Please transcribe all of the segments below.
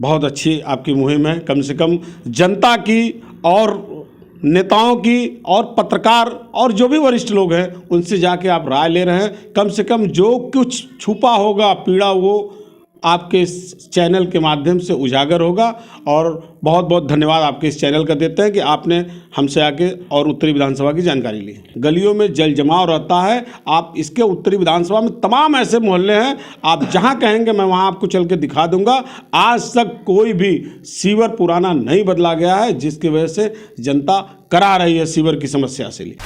बहुत अच्छी आपकी मुहिम है। कम से कम जनता की और नेताओं की और पत्रकार और जो भी वरिष्ठ लोग हैं उनसे जाके आप राय ले रहे हैं। कम से कम जो कुछ छुपा होगा पीड़ा वो आपके इस चैनल के माध्यम से उजागर होगा। और बहुत बहुत धन्यवाद आपके इस चैनल का देते हैं कि आपने हमसे आके और उत्तरी विधानसभा की जानकारी ली। गलियों में जल जमाव रहता है। आप इसके उत्तरी विधानसभा में तमाम ऐसे मोहल्ले हैं, आप जहां कहेंगे मैं वहां आपको चल के दिखा दूंगा। आज तक कोई भी सीवर पुराना नहीं बदला गया है, जिसकी वजह से जनता करा रही है सीवर की समस्या से लिए।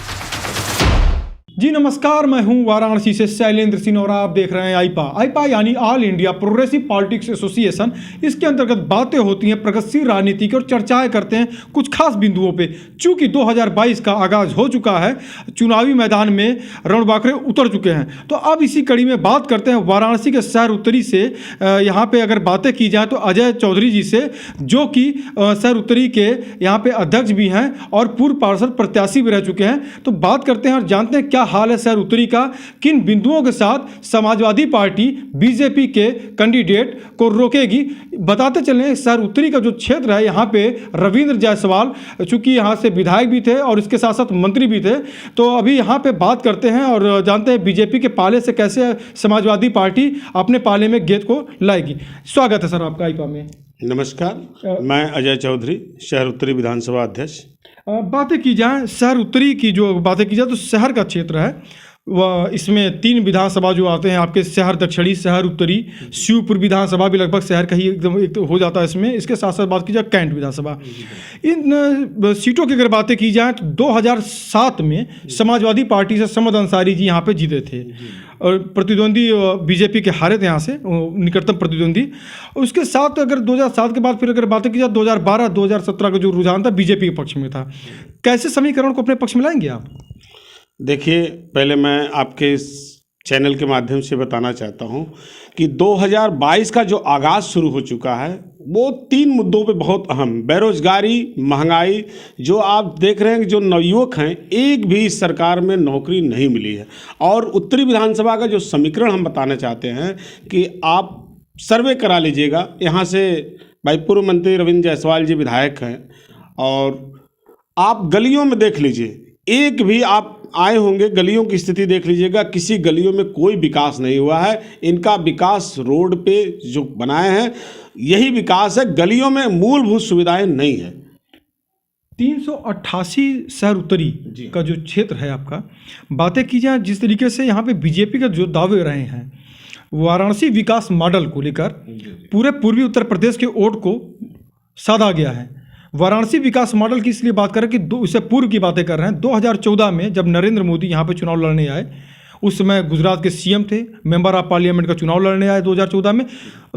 जी नमस्कार, मैं हूं वाराणसी से शैलेंद्र सिंह और आप देख रहे हैं आईपा यानी all India progressive politics association. इसके अंतर्गत बातें होती हैं प्रगतिशील राजनीति की और चर्चाएं करते हैं कुछ खास बिंदुओं पे। चूंकि 2022 का आगाज हो चुका है, चुनावी मैदान में रणबांकुरे उतर चुके हैं, तो अब इसी कड़ी में बात करते हैं वाराणसी के शहर उत्तरी से। यहाँ पे अगर बातें की जाए तो अजय चौधरी जी से, जो कि शहर उत्तरी के यहाँ पे अध्यक्ष भी हैं और पूर्व पार्षद प्रत्याशी भी रह चुके हैं। तो बात करते हैं और जानते हैं क्या हाल है शहर उत्तरी का, किन बिंदुओं के साथ समाजवादी पार्टी बीजेपी के कैंडिडेट को रोकेगी। बताते चलें शहर उत्तरी का जो क्षेत्र है, यहाँ पे रविंद्र जायसवाल चूंकि यहाँ से विधायक भी थे और इसके साथ साथ मंत्री भी थे। तो अभी यहाँ पे बात करते हैं और जानते हैं बीजेपी के पाले से कैसे समाजवादी पार्टी अपने पाले में गेंद को लाएगी। स्वागत है सर आपका आईपा में। नमस्कार, मैं अजय चौधरी, शहर उत्तरी विधानसभा अध्यक्ष। बातें की जाए शहर उत्तरी की, जो बातें की जाए तो शहर का क्षेत्र है वह, इसमें 3 विधानसभा जो आते हैं आपके, शहर दक्षिणी, शहर उत्तरी, शिवपुर विधानसभा भी लगभग शहर का ही एकदम एक हो जाता है इसमें। इसके साथ साथ बात की जाए कैंट विधानसभा। इन सीटों की अगर बातें की जाए तो 2007 में समाजवादी पार्टी से समद अंसारी जी यहाँ पे जीते थे और प्रतिद्वंदी बीजेपी के हारे थे यहाँ से, निकटतम प्रतिद्वंदी। उसके साथ अगर 2007 के बाद फिर अगर बातें की जाए 2012-2017 का जो रुझान था बीजेपी के पक्ष में था। कैसे समीकरण को अपने पक्ष में लाएंगे आप? देखिए, पहले मैं आपके इस चैनल के माध्यम से बताना चाहता हूं कि 2022 का जो आगाज़ शुरू हो चुका है वो 3 मुद्दों पे बहुत अहम, बेरोजगारी, महंगाई। जो आप देख रहे हैं कि जो नवयुवक हैं, एक भी इस सरकार में नौकरी नहीं मिली है। और उत्तरी विधानसभा का जो समीकरण हम बताना चाहते हैं कि आप सर्वे करा लीजिएगा। यहाँ से भाई पूर्व मंत्री रविंद्र जायसवाल जी विधायक हैं और आप गलियों में देख लीजिए, एक भी आप आए होंगे, गलियों की स्थिति देख लीजिएगा, किसी गलियों में कोई विकास नहीं हुआ है। इनका विकास रोड पे जो बनाए हैं यही विकास है, गलियों में मूलभूत सुविधाएं नहीं है। 388 शहर उत्तरी का जो क्षेत्र है आपका, बातें की जाए जिस तरीके से यहाँ पे बीजेपी का जो दावे रहे हैं वाराणसी विकास मॉडल को लेकर पूरे पूर्वी उत्तर प्रदेश के वोट को साधा गया है। वाराणसी विकास मॉडल की इसलिए बात करें कि इससे पूर्व की बातें कर रहे हैं। 2014 में जब नरेंद्र मोदी यहाँ पे चुनाव लड़ने आए, उस समय गुजरात के सीएम थे, मेंबर ऑफ पार्लियामेंट का चुनाव लड़ने आए 2014 में।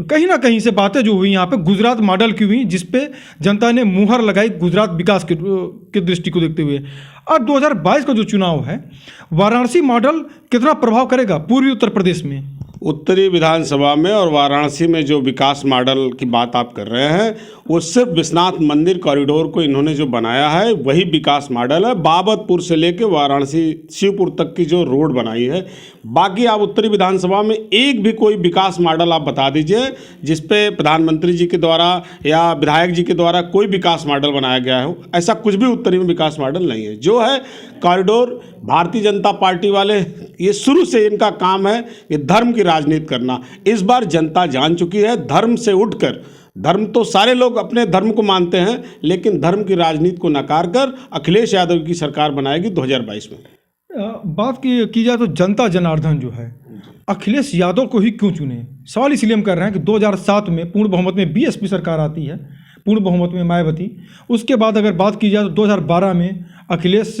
कहीं ना कहीं से बातें जो हुई यहाँ पे गुजरात मॉडल की हुई, जिसपे जनता ने मुहर लगाई गुजरात विकास की दृष्टि को देखते हुए। अब 2022 का जो चुनाव है, वाराणसी मॉडल कितना प्रभाव करेगा पूर्वी उत्तर प्रदेश में? उत्तरी विधानसभा में और वाराणसी में जो विकास मॉडल की बात आप कर रहे हैं वो सिर्फ विश्वनाथ मंदिर कॉरिडोर को इन्होंने जो बनाया है वही विकास मॉडल है। बाबतपुर से लेकर वाराणसी शिवपुर तक की जो रोड बनाई है, बाकी आप उत्तरी विधानसभा में एक भी कोई विकास मॉडल आप बता दीजिए जिसपे प्रधानमंत्री जी के द्वारा या विधायक जी के द्वारा कोई विकास मॉडल बनाया गया हो। ऐसा कुछ भी उत्तरी में विकास मॉडल नहीं है। जो है कॉरिडोर, भारतीय जनता पार्टी वाले ये शुरू से इनका काम है ये धर्म की राजनीति करना। इस बार जनता जान चुकी है, धर्म से उठकर, धर्म तो सारे लोग अपने धर्म को मानते हैं, लेकिन धर्म की राजनीति को नकार कर अखिलेश यादव की सरकार बनाएगी 2022 में। बात की जाए तो जनता जनार्दन जो है, अखिलेश यादव को ही क्यों चुने? सवाल इसलिए हम कर रहे हैं कि 2007 में पूर्ण बहुमत में बीएसपी सरकार आती है, पूर्ण बहुमत में मायावती। उसके बाद अगर बात की जाए तो 2012 में अखिलेश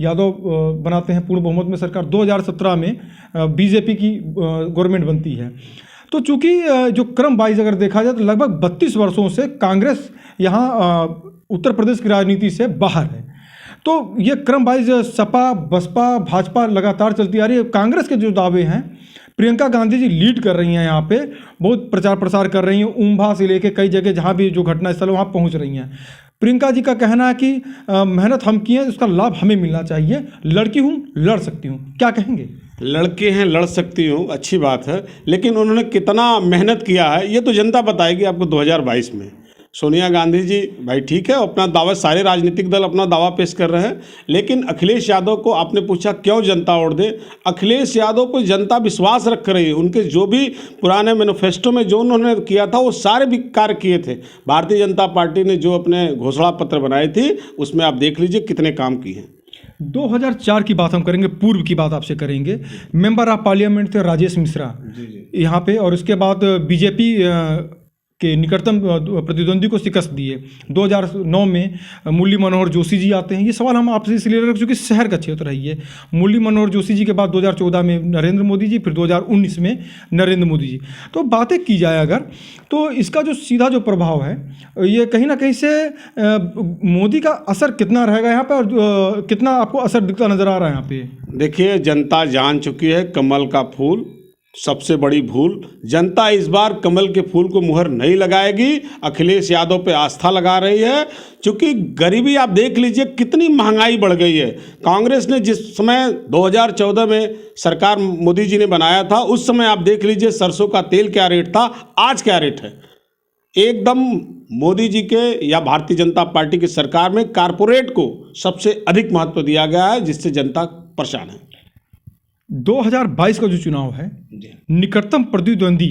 यादव बनाते हैं पूर्ण बहुमत में सरकार। 2017 में बीजेपी की गवर्नमेंट बनती है। तो चूंकि जो क्रम वाइज अगर देखा जाए तो लगभग 32 वर्षों से कांग्रेस यहाँ उत्तर प्रदेश की राजनीति से बाहर है। तो ये क्रम वाइज सपा, बसपा, भाजपा लगातार चलती आ रही है। कांग्रेस के जो दावे हैं, प्रियंका गांधी जी लीड कर रही हैं, यहाँ पे बहुत प्रचार प्रसार कर रही हैं, उम्भा से लेके कई जगह जहाँ भी जो घटना स्थल वहाँ पहुँच रही हैं। प्रियंका जी का कहना है कि मेहनत हम किए, उसका लाभ हमें मिलना चाहिए, लड़की हूँ, लड़ सकती हूँ। क्या कहेंगे? लड़के हैं, लड़ सकती हूँ, अच्छी बात है, लेकिन उन्होंने कितना मेहनत किया है ये तो जनता बताएगी आपको 2022 में। सोनिया गांधी जी भाई ठीक है, अपना दावा, सारे राजनीतिक दल अपना दावा पेश कर रहे हैं, लेकिन अखिलेश यादव को आपने पूछा क्यों जनता वोट दे। अखिलेश यादव पर जनता विश्वास रख रही है, उनके जो भी पुराने मैनिफेस्टो में जो उन्होंने किया था वो सारे भी कार्य किए थे। भारतीय जनता पार्टी ने जो अपने घोषणा पत्र बनाए थे उसमें आप देख लीजिए कितने काम किए हैं। 2004 की बात हम करेंगे, पूर्व की बात आपसे करेंगे। मेंबर ऑफ पार्लियामेंट थे राजेश मिश्रा यहाँ पे, और उसके बाद बीजेपी के निकटतम प्रतिद्वंदी को शिकस्त दिए। 2009 में मुरली मनोहर जोशी जी आते हैं। ये सवाल हम आपसे इसलिए रख चूँकि शहर का क्षेत्र है ये। मुरली मनोहर जोशी जी के बाद 2014 में नरेंद्र मोदी जी, फिर 2019 में नरेंद्र मोदी जी। तो बातें की जाए अगर, तो इसका जो सीधा जो प्रभाव है ये कहीं ना कहीं से मोदी का असर कितना रहेगा यहाँ पे, और कितना आपको असर दिखता नज़र आ रहा है यहाँ पे? देखिए, जनता जान चुकी है कमल का फूल सबसे बड़ी भूल। जनता इस बार कमल के फूल को मुहर नहीं लगाएगी, अखिलेश यादव पे आस्था लगा रही है। क्योंकि गरीबी आप देख लीजिए कितनी महंगाई बढ़ गई है। कांग्रेस ने जिस समय 2014 में सरकार मोदी जी ने बनाया था, उस समय आप देख लीजिए सरसों का तेल क्या रेट था, आज क्या रेट है। एकदम मोदी जी के या भारतीय जनता पार्टी की सरकार में कारपोरेट को सबसे अधिक महत्व दिया गया है, जिससे जनता परेशान है। 2022 का जो चुनाव है, निकटतम प्रतिद्वंदी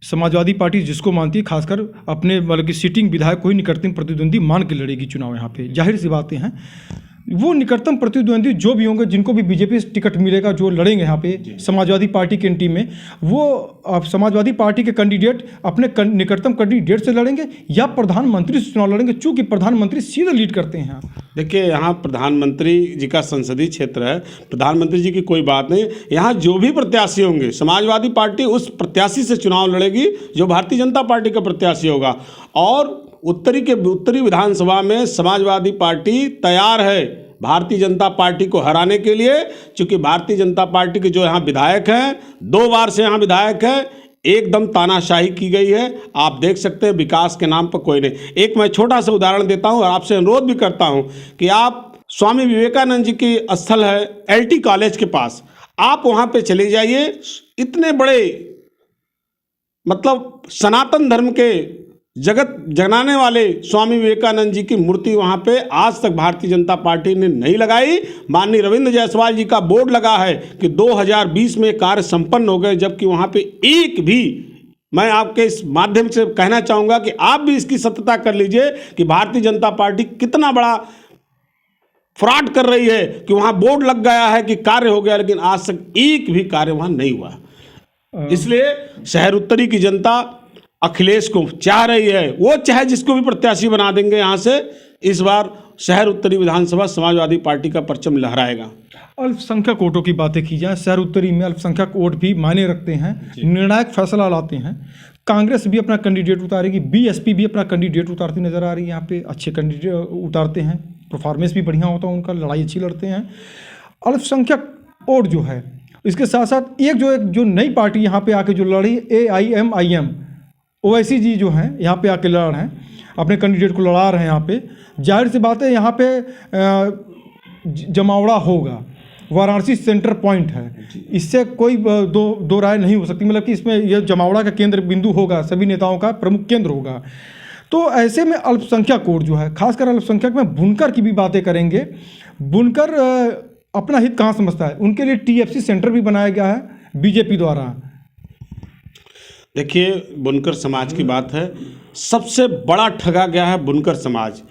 समाजवादी पार्टी जिसको मानती है, खासकर अपने मतलब कि सिटिंग विधायक को ही निकटतम प्रतिद्वंदी मान के लड़ेगी चुनाव यहाँ पे। जाहिर सी बातें हैं, वो निकटतम प्रतिद्वंदी जो भी होंगे, जिनको भी बीजेपी से टिकट मिलेगा, जो लड़ेंगे यहाँ पे समाजवादी पार्टी के टीम में, वो समाजवादी पार्टी के कैंडिडेट अपने निकटतम कैंडिडेट से लड़ेंगे या प्रधानमंत्री से चुनाव लड़ेंगे, चूँकि प्रधानमंत्री सीधे लीड करते हैं। देखिए, यहाँ प्रधानमंत्री जी का संसदीय क्षेत्र है, प्रधानमंत्री जी की कोई बात नहीं। यहाँ जो भी प्रत्याशी होंगे, समाजवादी पार्टी उस प्रत्याशी से चुनाव लड़ेगी जो भारतीय जनता पार्टी का प्रत्याशी होगा। और उत्तरी विधानसभा में समाजवादी पार्टी तैयार है भारतीय जनता पार्टी को हराने के लिए, क्योंकि भारतीय जनता पार्टी के जो यहाँ विधायक हैं, 2 बार से यहाँ विधायक है, एकदम तानाशाही की गई है। आप देख सकते हैं विकास के नाम पर कोई नहीं। एक मैं छोटा सा उदाहरण देता हूँ और आपसे अनुरोध भी करता हूँ कि आप स्वामी विवेकानंद जी की स्थल है LT कॉलेज के पास, आप वहाँ पे चले जाइए। इतने बड़े मतलब सनातन धर्म के जगत जगाने वाले स्वामी विवेकानंद जी की मूर्ति वहाँ पे आज तक भारतीय जनता पार्टी ने नहीं लगाई। माननीय रविंद्र जायसवाल जी का बोर्ड लगा है कि 2020 में कार्य संपन्न हो गए, जबकि वहाँ पे एक भी, मैं आपके इस माध्यम से कहना चाहूँगा कि आप भी इसकी सत्यता कर लीजिए कि भारतीय जनता पार्टी कितना बड़ा फ्रॉड कर रही है कि वहाँ बोर्ड लग गया है कि कार्य हो गया, लेकिन आज तक एक भी कार्य वहाँ नहीं हुआ। इसलिए शहर उत्तरी की जनता अखिलेश को चाह रही है, वो चाहे जिसको भी प्रत्याशी बना देंगे यहाँ से, इस बार शहर उत्तरी विधानसभा समाजवादी पार्टी का परचम लहराएगा। अल्पसंख्यक वोटों की बातें की जाए, शहर उत्तरी में अल्पसंख्यक वोट भी मायने रखते हैं, निर्णायक फैसला लाते हैं। कांग्रेस भी अपना कैंडिडेट उतारेगी, BSP भी अपना कैंडिडेट उतारती नजर आ रही है। यहाँ पे अच्छे कैंडिडेट उतारते हैं, परफॉर्मेंस भी बढ़िया होता है उनका, लड़ाई अच्छी लड़ते हैं। अल्पसंख्यक वोट जो है, इसके साथ साथ एक जो नई पार्टी यहाँ पे आके जो लड़ी, AIMIM, ओवैसी जी जो हैं यहाँ पे आके लड़ रहे हैं, अपने कैंडिडेट को लड़ा रहे हैं यहाँ पे। जाहिर सी बात है यहाँ पे जमावड़ा होगा, वाराणसी सेंटर पॉइंट है, इससे कोई दो राय नहीं हो सकती। मतलब कि इसमें यह जमावड़ा का केंद्र बिंदु होगा, सभी नेताओं का प्रमुख केंद्र होगा। तो ऐसे में अल्पसंख्यक वोट जो है, खासकर अल्पसंख्यक में बुनकर की भी बातें करेंगे। बुनकर अपना हित कहाँ समझता है, उनके लिए TFC सेंटर भी बनाया गया है बीजेपी द्वारा। देखिए, बुनकर समाज की बात है, सबसे बड़ा ठगा गया है बुनकर समाज।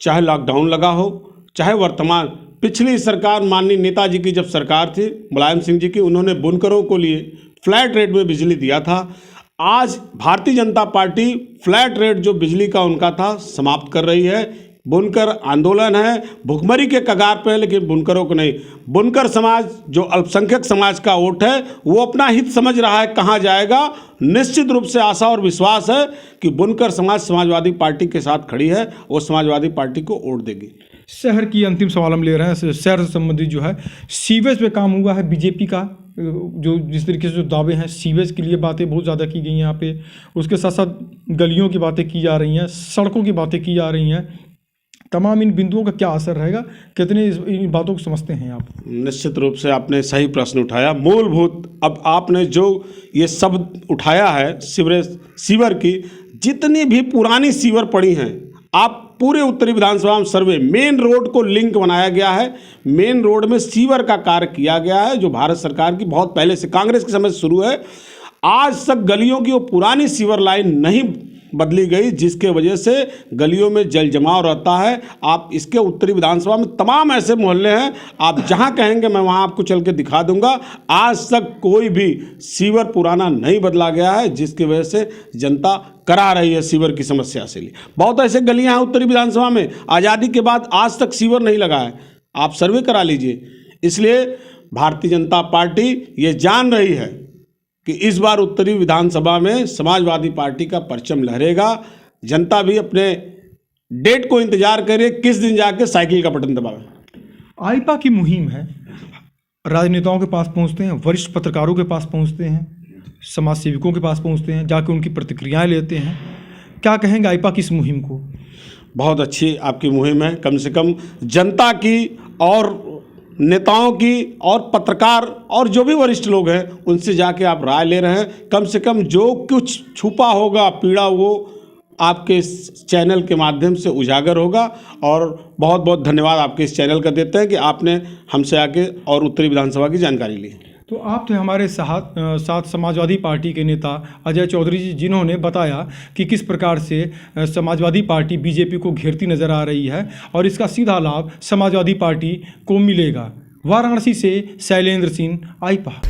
चाहे लॉकडाउन लगा हो, चाहे वर्तमान पिछली सरकार माननीय नेताजी की जब सरकार थी, मुलायम सिंह जी की, उन्होंने बुनकरों को लिए फ्लैट रेट में बिजली दिया था। आज Bharatiya Janata party flat rate जो बिजली का उनका था समाप्त कर रही है। बुनकर आंदोलन है, भुखमरी के कगार पे है, लेकिन बुनकरों को नहीं। बुनकर समाज जो अल्पसंख्यक समाज का वोट है, वो अपना हित समझ रहा है कहाँ जाएगा। निश्चित रूप से आशा और विश्वास है कि बुनकर समाज समाजवादी पार्टी के साथ खड़ी है, वो समाजवादी पार्टी को वोट देगी। शहर की अंतिम सवाल हम ले रहे हैं। शहर से संबंधित जो है, सीवेज पे काम हुआ है बीजेपी का, जो जिस तरीके से जो दावे हैं, सीवेज के लिए बातें बहुत ज़्यादा की गई हैं यहाँ पे। उसके साथ साथ गलियों की बातें की जा रही हैं, सड़कों की बातें की जा रही हैं। तमाम इन बिंदुओं का क्या असर रहेगा, कितने इन बातों को समझते हैं आप? निश्चित रूप से आपने सही प्रश्न उठाया। मूलभूत अब आपने जो ये शब्द उठाया है सीवर की, जितनी भी पुरानी सीवर पड़ी हैं, आप पूरे उत्तरी विधानसभा में सर्वे, मेन रोड को लिंक बनाया गया है, मेन रोड में सीवर का कार्य किया गया है जो भारत सरकार की बहुत पहले से, कांग्रेस के समय से शुरू है। आज तक गलियों की वो पुरानी सीवर लाइन नहीं बदली गई, जिसके वजह से गलियों में जल जमाव रहता है। आप इसके उत्तरी विधानसभा में तमाम ऐसे मोहल्ले हैं, आप जहां कहेंगे मैं वहां आपको चल के दिखा दूंगा। आज तक कोई भी सीवर पुराना नहीं बदला गया है, जिसकी वजह से जनता करा रही है सीवर की समस्या से लिए। बहुत ऐसे गलियां हैं उत्तरी विधानसभा में, आज़ादी के बाद आज तक सीवर नहीं लगा है, आप सर्वे करा लीजिए। इसलिए भारतीय जनता पार्टी ये जान रही है कि इस बार उत्तरी विधानसभा में समाजवादी पार्टी का परचम लहरेगा। जनता भी अपने डेट को इंतजार करे, किस दिन जाके साइकिल का बटन दबावे। आईपा की मुहिम है, राजनेताओं के पास पहुंचते हैं, वरिष्ठ पत्रकारों के पास पहुंचते हैं, समाज सेवकों के पास पहुंचते हैं, जाके उनकी प्रतिक्रियाएं लेते हैं। क्या कहेंगे आईपा की इस मुहिम को? बहुत अच्छी आपकी मुहिम है। कम से कम जनता की और नेताओं की और पत्रकार और जो भी वरिष्ठ लोग हैं उनसे जाके आप राय ले रहे हैं। कम से कम जो कुछ छुपा होगा पीड़ा, वो आपके इस चैनल के माध्यम से उजागर होगा। और बहुत बहुत धन्यवाद आपके इस चैनल का देते हैं कि आपने हमसे आके और उत्तरी विधानसभा की जानकारी ली। तो आप थे हमारे साथ समाजवादी पार्टी के नेता अजय चौधरी जी, जिन्होंने बताया कि किस प्रकार से समाजवादी पार्टी बीजेपी को घेरती नज़र आ रही है और इसका सीधा लाभ समाजवादी पार्टी को मिलेगा। वाराणसी से शैलेंद्र सिंह, आईपा।